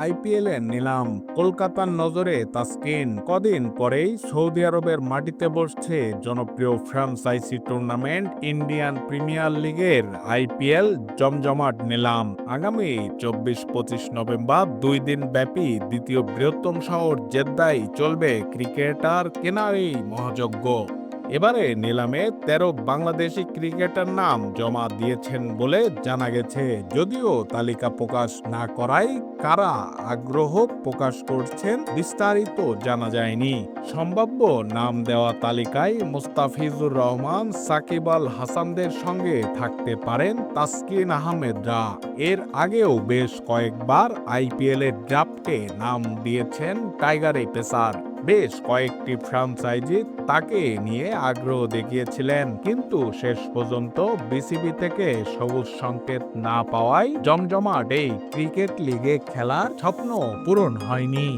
IPL এর নিলাম। কলকাতার নজরে তাসকিন। কদিন পরেই সৌদি আরবের মাটিতে বসছে জনপ্রিয় ফ্র্যাঞ্চাইজি টুর্নামেন্ট ইন্ডিয়ান প্রিমিয়ার লিগের আইপিএল জমজমাট নিলাম। আগামী 24-25 নভেম্বর 2 দিন ব্যাপী দ্বিতীয় বৃহত্তম শহর জেদ্দায় চলবে ক্রিকেটার কেনার এই মহাযজ্ঞ। এবারে নিলামে 13 বাংলাদেশি ক্রিকেটার নাম জমা দিয়েছেন বলে জানা গেছে, যদিও তালিকা প্রকাশ না করায় কারা আগ্রহ প্রকাশ করছেন বিস্তারিত জানা যায়নি। সম্ভাব্য নাম দেওয়া তালিকায় মোস্তাফিজুর রহমান, সাকিব আল হাসানদের সঙ্গে থাকতে পারেন তাসকিন আহমেদরা। এর আগেও বেশ কয়েকবার আইপিএল এর ড্রাফটে নাম দিয়েছেন টাইগার এই পেসার। বেশ কয়েকটি ফ্র্যাঞ্চাইজি তাকে নিয়ে আগ্রহ দেখিয়েছিলেন, কিন্তু শেষ পর্যন্ত বিসিবি থেকে সবুজ সংকেত না পাওয়ায় জমজমাট এই ক্রিকেট লিগে খেলার স্বপ্ন পূরণ হয়নি।